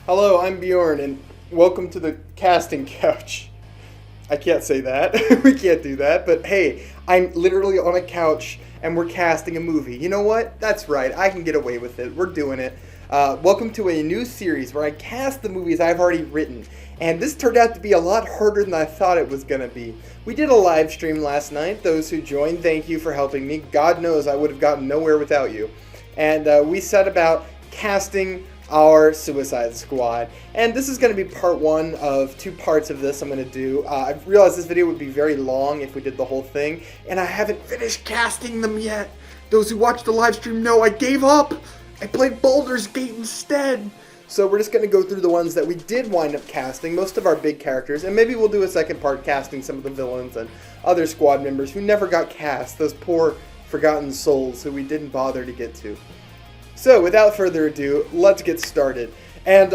Hello, I'm Bjorn, and welcome to the casting couch. I can't say that. We can't do that. But hey, I'm literally on a couch and we're casting a movie. You know what? That's right. I can get away with it. We're doing it. Welcome to a new series where I cast the movies I've already written. And this turned out to be a lot harder than I thought it was going to be. We did a live stream last night. Those who joined, thank you for helping me. God knows I would have gotten nowhere without you. And we set about casting our Suicide Squad. And this is going to be part one of two parts of this I'm going to do. I've realized this video would be very long if we did the whole thing, and I haven't finished casting them yet. Those who watched the live stream know I gave up. I played Baldur's Gate instead. So we're just going to go through the ones that we did wind up casting, most of our big characters, and maybe we'll do a second part casting some of the villains and other squad members who never got cast, those poor forgotten souls who we didn't bother to get to. So, without further ado, let's get started. And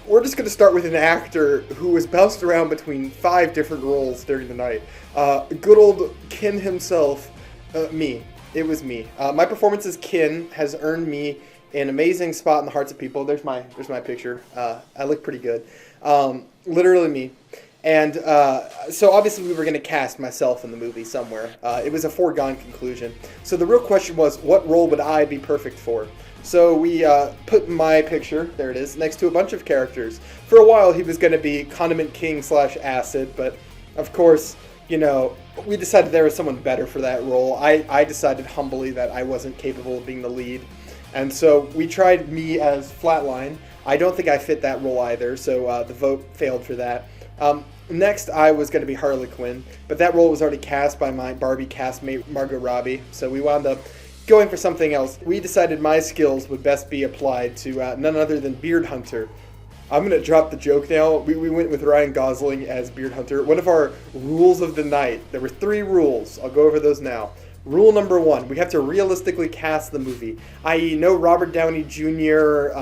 we're just going to start with an actor who was bounced around between 5 different roles during the night. Good old Kin himself, me. It was me. My performance as Kin has earned me an amazing spot in the hearts of people. There's my picture. I look pretty good. Literally me. And so obviously we were going to cast myself in the movie somewhere. It was a foregone conclusion. So the real question was, what role would I be perfect for? So we put my picture, there it is, next to a bunch of characters. For a while he was going to be Condiment King / Acid, but of course, you know, we decided there was someone better for that role. I decided humbly that I wasn't capable of being the lead. And so we tried me as Flatline. I don't think I fit that role either, so the vote failed for that. Next, I was going to be Harley Quinn, but that role was already cast by my Barbie castmate, Margot Robbie, so we wound up going for something else. We decided my skills would best be applied to none other than Beard Hunter. I'm going to drop the joke now. We went with Ryan Gosling as Beard Hunter. One of our rules of the night, there were 3 rules. I'll go over those now. Rule number 1, we have to realistically cast the movie, i.e. no Robert Downey Jr.,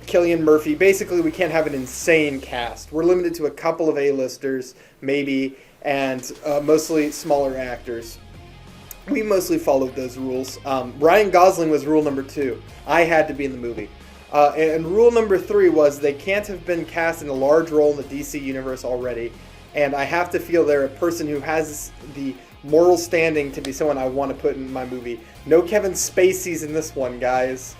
Cillian Murphy. Basically, we can't have an insane cast. We're limited to a couple of A-listers, maybe, and mostly smaller actors. We mostly followed those rules. Ryan Gosling was rule number 2. I had to be in the movie. And rule number 3 was they can't have been cast in a large role in the DC universe already, and I have to feel they're a person who has the moral standing to be someone I want to put in my movie. No Kevin Spacey's in this one, guys.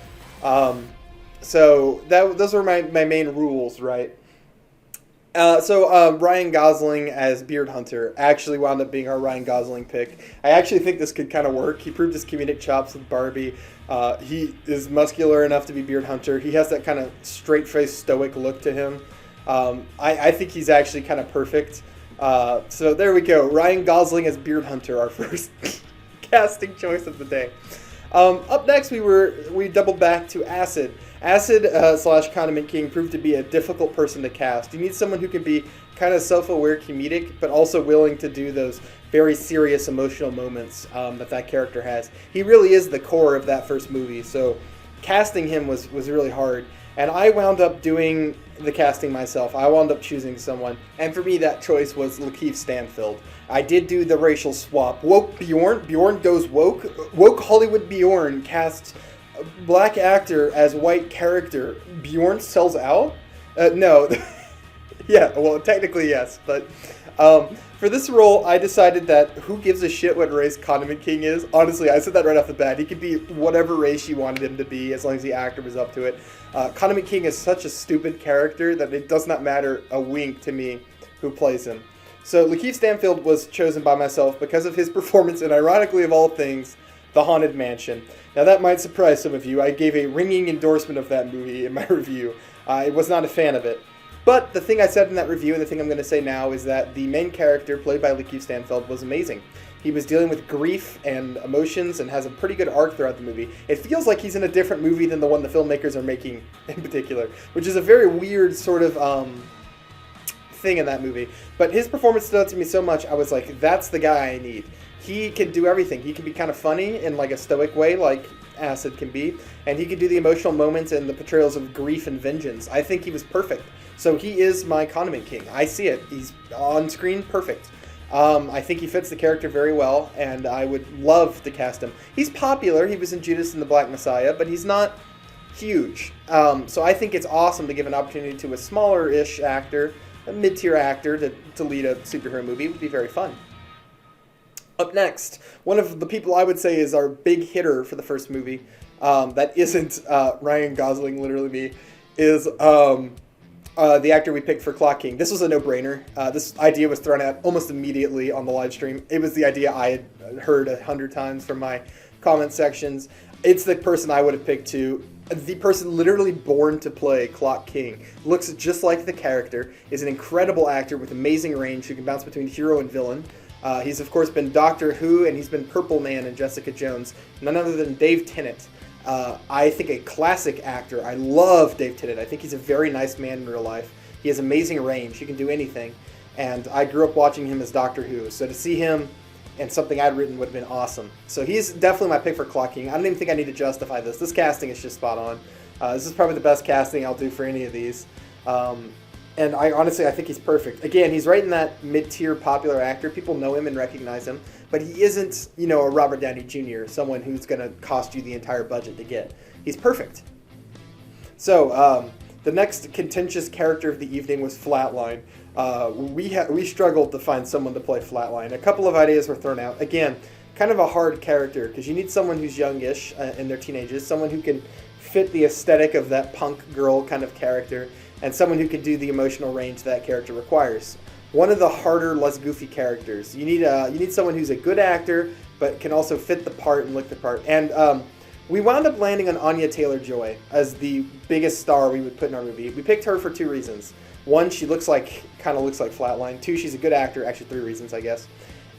So those are my main rules, right? So Ryan Gosling as Beard Hunter actually wound up being our Ryan Gosling pick. I actually think this could kind of work. He proved his comedic chops with Barbie. He is muscular enough to be Beard Hunter. He has that kind of straight-faced, stoic look to him. I think he's actually kind of perfect. So there we go. Ryan Gosling as Beard Hunter, our first casting choice of the day. Up next, we doubled back to Acid. Acid / Condiment King proved to be a difficult person to cast. You need someone who can be kind of self-aware comedic, but also willing to do those very serious emotional moments that character has. He really is the core of that first movie, so casting him was really hard. And I wound up doing the casting myself. I wound up choosing someone, and for me that choice was Lakeith Stanfield. I did do the racial swap. Woke Bjorn goes woke. Woke Hollywood Bjorn casts black actor as white character. Bjorn sells out? No. Yeah, well, technically yes, but for this role, I decided that who gives a shit what race Condiment King is? Honestly, I said that right off the bat. He could be whatever race you wanted him to be, as long as the actor was up to it. Condiment King is such a stupid character that it does not matter a wink to me who plays him. So Lakeith Stanfield was chosen by myself because of his performance in, ironically of all things, The Haunted Mansion. Now that might surprise some of you. I gave a ringing endorsement of that movie in my review. I was not a fan of it. But the thing I said in that review, and the thing I'm going to say now, is that the main character, played by Lakeith Stanfield, was amazing. He was dealing with grief and emotions and has a pretty good arc throughout the movie. It feels like he's in a different movie than the one the filmmakers are making in particular, which is a very weird sort of thing in that movie. But his performance stood out to me so much, I was like, that's the guy I need. He can do everything. He can be kind of funny in like a stoic way, like Acid can be, and he can do the emotional moments and the portrayals of grief and vengeance. I think he was perfect. So he is my Condiment King. I see it. He's on screen perfect. I think he fits the character very well, and I would love to cast him. He's popular. He was in Judas and the Black Messiah, but he's not huge. So I think it's awesome to give an opportunity to a smaller-ish actor, a mid-tier actor, to lead a superhero movie. It would be very fun. Up next, one of the people I would say is our big hitter for the first movie, that isn't Ryan Gosling, literally me, is the actor we picked for Clock King. This was a no-brainer. This idea was thrown out almost immediately on the live stream. It was the idea I had heard 100 times from my comment sections. It's the person I would have picked too. The person literally born to play Clock King. Looks just like the character. Is an incredible actor with amazing range who can bounce between hero and villain. He's of course been Doctor Who, and he's been Purple Man in Jessica Jones. None other than Dave Tennant. I think a classic actor. I love Dave Tennant. I think he's a very nice man in real life. He has amazing range. He can do anything. And I grew up watching him as Doctor Who. So to see him and something I'd written would have been awesome. So he's definitely my pick for Clock King. I don't even think I need to justify this. This casting is just spot on. This is probably the best casting I'll do for any of these. And I think he's perfect. Again, he's right in that mid-tier popular actor. People know him and recognize him. But he isn't, a Robert Downey Jr., someone who's going to cost you the entire budget to get. He's perfect. So, the next contentious character of the evening was Flatline. We struggled to find someone to play Flatline. A couple of ideas were thrown out. Again, kind of a hard character, because you need someone who's youngish in their teenagers, someone who can fit the aesthetic of that punk girl kind of character, and someone who can do the emotional range that character requires. One of the harder, less goofy characters. You need someone who's a good actor, but can also fit the part and look the part. And we wound up landing on Anya Taylor-Joy as the biggest star we would put in our movie. We picked her for 2 reasons. One, she kind of looks like Flatline. 2, she's a good actor. Actually, 3 reasons, I guess.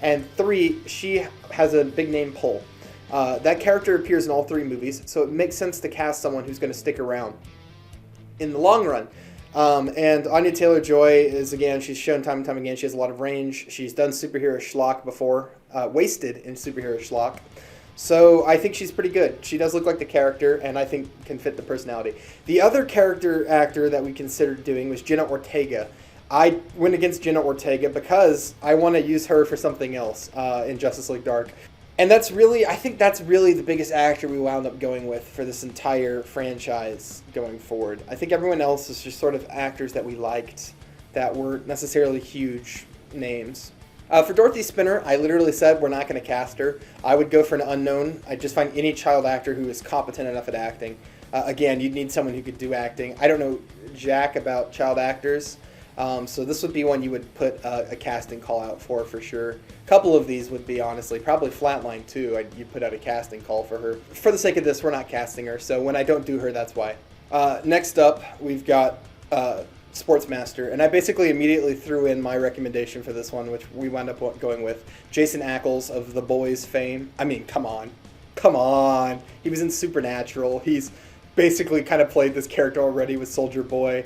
And 3, she has a big name pull. That character appears in all 3 movies, so it makes sense to cast someone who's going to stick around in the long run. And Anya Taylor-Joy is, again, she's shown time and time again, she has a lot of range. She's done superhero schlock before, wasted in superhero schlock. So I think she's pretty good. She does look like the character, and I think can fit the personality. The other character actor that we considered doing was Jenna Ortega. I went against Jenna Ortega because I want to use her for something else in Justice League Dark. And I think that's really the biggest actor we wound up going with for this entire franchise going forward. I think everyone else is just sort of actors that we liked that weren't necessarily huge names. For Dorothy Spinner, I literally said we're not going to cast her. I would go for an unknown. I'd just find any child actor who is competent enough at acting. Again, you'd need someone who could do acting. I don't know jack about child actors. So this would be one you would put a casting call out for sure. A couple of these would be, honestly, probably Flatline too. You'd put out a casting call for her. For the sake of this, we're not casting her, so when I don't do her, that's why. Next up, we've got Sportsmaster, and I basically immediately threw in my recommendation for this one, which we wound up going with. Jason Ackles of The Boys fame. I mean, come on. He was in Supernatural. He's basically kind of played this character already with Soldier Boy.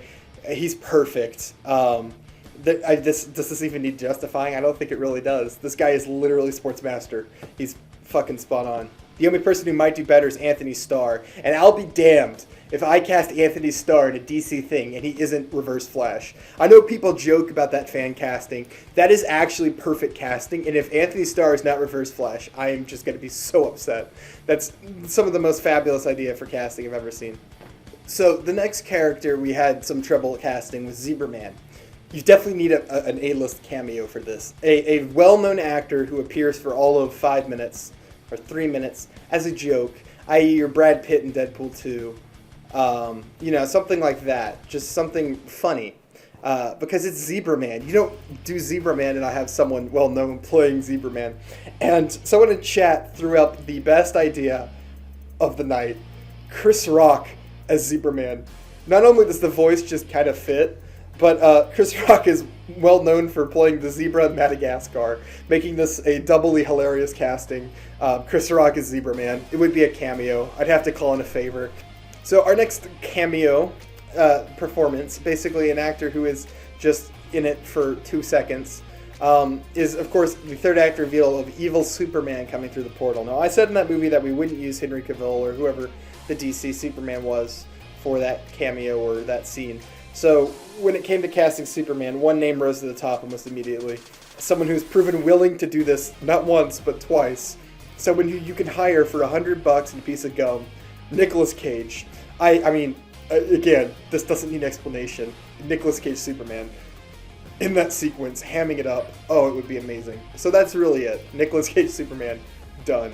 He's perfect. Does this even need justifying? I don't think it really does. This guy is literally Sportsmaster. He's fucking spot on. The only person who might do better is Anthony Starr. And I'll be damned if I cast Anthony Starr in a DC thing and he isn't Reverse Flash. I know people joke about that fan casting. That is actually perfect casting. And if Anthony Starr is not Reverse Flash, I am just going to be so upset. That's some of the most fabulous idea for casting I've ever seen. So the next character we had some trouble casting was Zebra Man. You definitely need an A-list cameo for this. A well-known actor who appears for all of 5 minutes or 3 minutes as a joke, i.e. your Brad Pitt in Deadpool 2. Something like that. Just something funny. Because it's Zebra Man. You don't do Zebra Man and not have someone well-known playing Zebra Man. And someone in chat threw out the best idea of the night. Chris Rock as Zebra Man. Not only does the voice just kind of fit, but Chris Rock is well known for playing the zebra in Madagascar, making this a doubly hilarious casting. Chris Rock as Zebra Man. It would be a cameo. I'd have to call in a favor. So our next cameo performance, basically an actor who is just in it for 2 seconds, is of course the third act reveal of evil Superman coming through the portal. Now I said in that movie that we wouldn't use Henry Cavill or whoever the DC Superman was for that cameo or that scene. So when it came to casting Superman, one name rose to the top almost immediately. Someone who's proven willing to do this not once but twice. Someone who you can hire for $100 and a piece of gum. Nicolas Cage. I mean, again, this doesn't need explanation. Nicolas Cage Superman in that sequence, hamming it up. Oh, it would be amazing. So that's really it. Nicolas Cage Superman, done.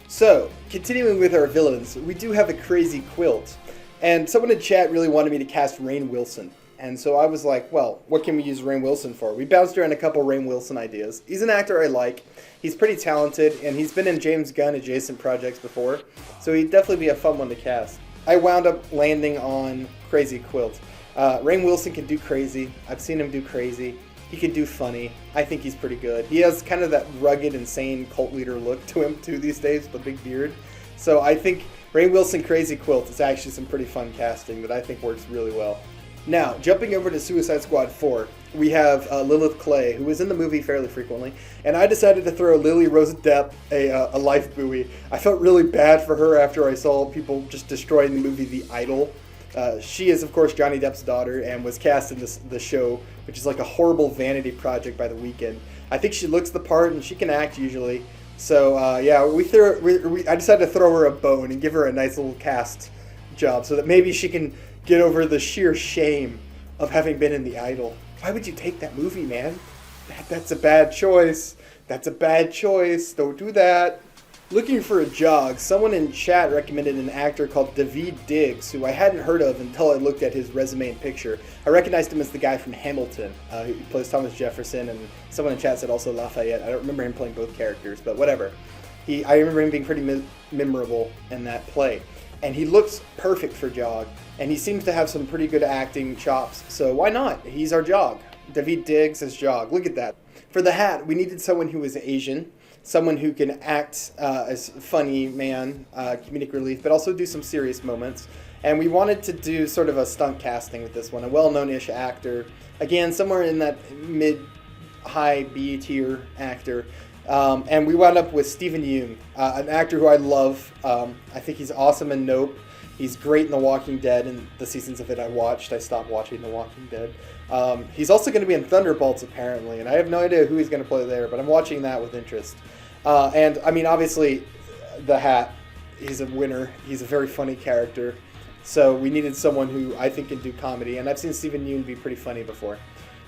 So, continuing with our villains, we do have a crazy quilt. And someone in chat really wanted me to cast Rainn Wilson. And so I was like, well, what can we use Rainn Wilson for? We bounced around a couple Rainn Wilson ideas. He's an actor I like. He's pretty talented, and he's been in James Gunn adjacent projects before. So he'd definitely be a fun one to cast. I wound up landing on Crazy Quilt. Rainn Wilson can do crazy. I've seen him do crazy. He can do funny. I think he's pretty good. He has kind of that rugged, insane cult leader look to him, too, these days, with the big beard. So I think Rainn Wilson Crazy Quilt is actually some pretty fun casting that I think works really well. Now, jumping over to Suicide Squad 4, we have Lilith Clay, who was in the movie fairly frequently, and I decided to throw Lily Rose Depp a life buoy. I felt really bad for her after I saw people just destroying the movie The Idol. She is, of course, Johnny Depp's daughter and was cast in the show, which is like a horrible vanity project by The Weeknd. I think she looks the part and she can act usually. So, yeah, I decided to throw her a bone and give her a nice little cast job so that maybe she can get over the sheer shame of having been in The Idol. Why would you take that movie, man? That's a bad choice. That's a bad choice. Don't do that. Looking for a jog, someone in chat recommended an actor called Daveed Diggs, who I hadn't heard of until I looked at his resume and picture. I recognized him as the guy from Hamilton, who plays Thomas Jefferson, and someone in chat said also Lafayette. I don't remember him playing both characters, but whatever. I remember him being pretty memorable in that play. And he looks perfect for Jog, and he seems to have some pretty good acting chops, so why not? He's our Jog. Daveed Diggs as Jog. Look at that. For the hat, we needed someone who was Asian, someone who can act as funny man, comedic relief, but also do some serious moments. And we wanted to do sort of a stunt casting with this one, a well-known-ish actor. Again, somewhere in that mid-high B-tier actor. And we wound up with Steven Yeun, an actor who I love. I think he's awesome in Nope. He's great in The Walking Dead, and the seasons of it I watched. I stopped watching The Walking Dead. He's also going to be in Thunderbolts, apparently, and I have no idea who he's going to play there, but I'm watching that with interest. And, I mean, obviously, the Hat, he's a winner. He's a very funny character. So we needed someone who I think can do comedy, and I've seen Steven Yeun be pretty funny before.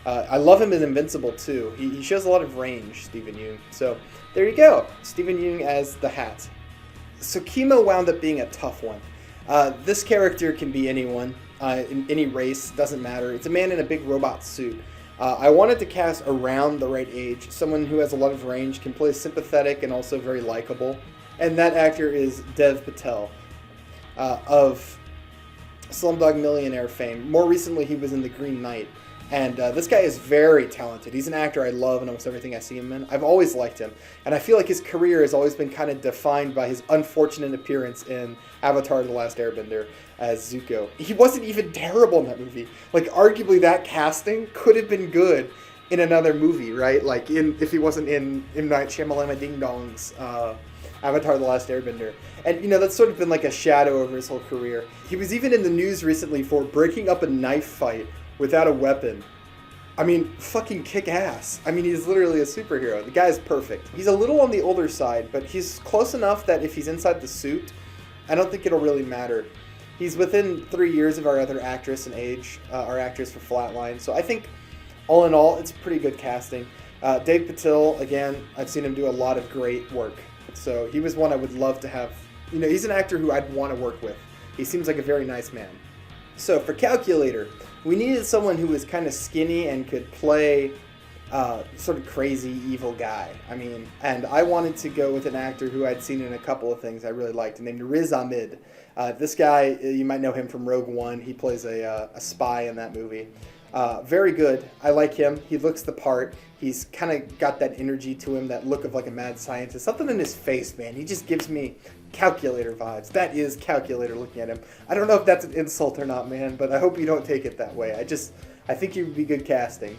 I love him in Invincible, too. He shows a lot of range, Steven Yeun. So there you go. Steven Yeun as the Hat. So Chemo wound up being a tough one. This character can be anyone, in any race, doesn't matter. It's a man in a big robot suit. I wanted to cast around the right age, someone who has a lot of range, can play sympathetic and also very likable. And that actor is Dev Patel of Slumdog Millionaire fame. More recently, he was in The Green Knight. And this guy is very talented. He's an actor I love in almost everything I see him in. I've always liked him. And I feel like his career has always been kind of defined by his unfortunate appearance in Avatar: The Last Airbender as Zuko. He wasn't even terrible in that movie. Like, arguably that casting could have been good in another movie, right? Like, if he wasn't in M. Night Shyamalan Ding Dong's Avatar: The Last Airbender. And, you know, that's sort of been like a shadow over his whole career. He was even in the news recently for breaking up a knife fight without a weapon. I mean, fucking kick ass. I mean, he's literally a superhero. The guy's perfect. He's a little on the older side, but he's close enough that if he's inside the suit, I don't think it'll really matter. He's within 3 years of our other actress in age, our actress for Flatline. So I think, all in all, it's pretty good casting. Dave Patel, again, I've seen him do a lot of great work. So he was one I would love to have. You know, he's an actor who I'd want to work with. He seems like a very nice man. So for Calculator, we needed someone who was kind of skinny and could play sort of crazy, evil guy. I mean, and I wanted to go with an actor who I'd seen in a couple of things I really liked, named Riz Ahmed. This guy, you might know him from Rogue One. He plays a spy in that movie. Very good. I like him. He looks the part. He's kind of got that energy to him, that look of like a mad scientist. Something in his face, man. He just gives me Calculator vibes. That is Calculator looking at him. I don't know if that's an insult or not, man, but I hope you don't take it that way. I think you would be good casting.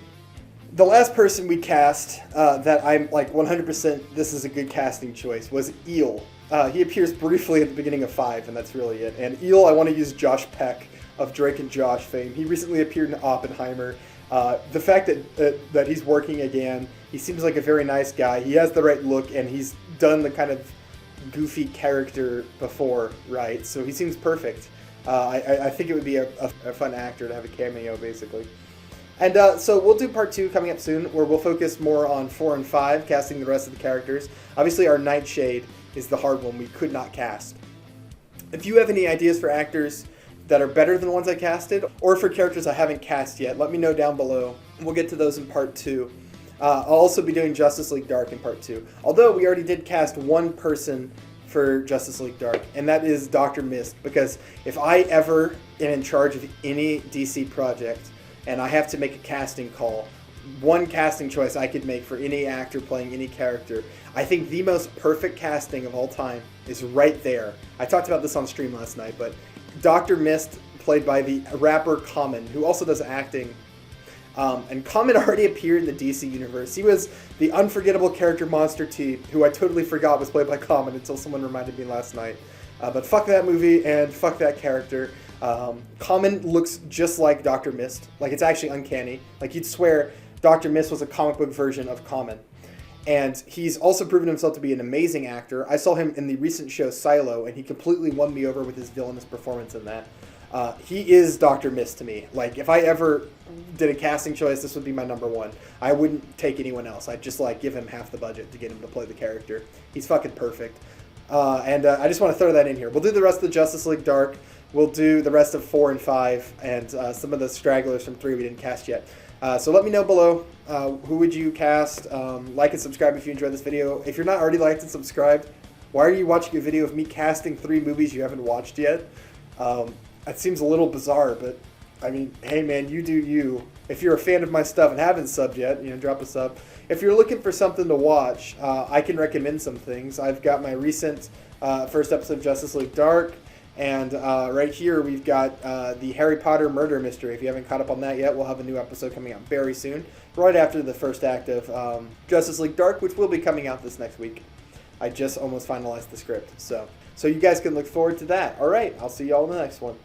The last person we cast that I'm like 100% this is a good casting choice was Eel. He appears briefly at the beginning of 5, and that's really it. And Eel, I want to use Josh Peck of Drake and Josh fame. He recently appeared in Oppenheimer. The fact that he's working again, he seems like a very nice guy. He has the right look, and he's done the kind of goofy character before, right? So he seems perfect. I think it would be a fun actor to have a cameo, basically. And so we'll do part 2 coming up soon, where we'll focus more on 4 and 5, casting the rest of the characters. Obviously, our Nightshade is the hard one we could not cast. If you have any ideas for actors that are better than the ones I casted, or for characters I haven't cast yet, let me know down below. We'll get to those in part 2. I'll also be doing Justice League Dark in part 2. Although we already did cast one person for Justice League Dark, and that is Dr. Mist, because if I ever am in charge of any DC project and I have to make a casting call, one casting choice I could make for any actor playing any character, I think the most perfect casting of all time is right there. I talked about this on stream last night, but Dr. Mist, played by the rapper Common, who also does acting. And Common already appeared in the DC universe. He was the unforgettable character Monster T, who I totally forgot was played by Common until someone reminded me last night. But fuck that movie and fuck that character. Common looks just like Dr. Mist. Like, it's actually uncanny. Like, you'd swear Dr. Mist was a comic book version of Common. And he's also proven himself to be an amazing actor. I saw him in the recent show Silo, and he completely won me over with his villainous performance in that. He is Dr. Mist to me. Like, if I ever did a casting choice, this would be my number one. I wouldn't take anyone else. I'd just, like, give him half the budget to get him to play the character. He's fucking perfect. And I just want to throw that in here. We'll do the rest of the Justice League Dark. We'll do the rest of 4 and 5, and some of the stragglers from 3 we didn't cast yet. So let me know below, who would you cast. Like and subscribe if you enjoyed this video. If you're not already liked and subscribed, why are you watching a video of me casting 3 movies you haven't watched yet? That seems a little bizarre, but I mean, hey man, you do you. If you're a fan of my stuff and haven't subbed yet, drop a sub. If you're looking for something to watch, I can recommend some things. I've got my recent first episode of Justice League Dark, and right here we've got the Harry Potter murder mystery. If you haven't caught up on that yet, we'll have a new episode coming out very soon, right after the first act of Justice League Dark, which will be coming out this next week. I just almost finalized the script, so you guys can look forward to that. All right, I'll see you all in the next one.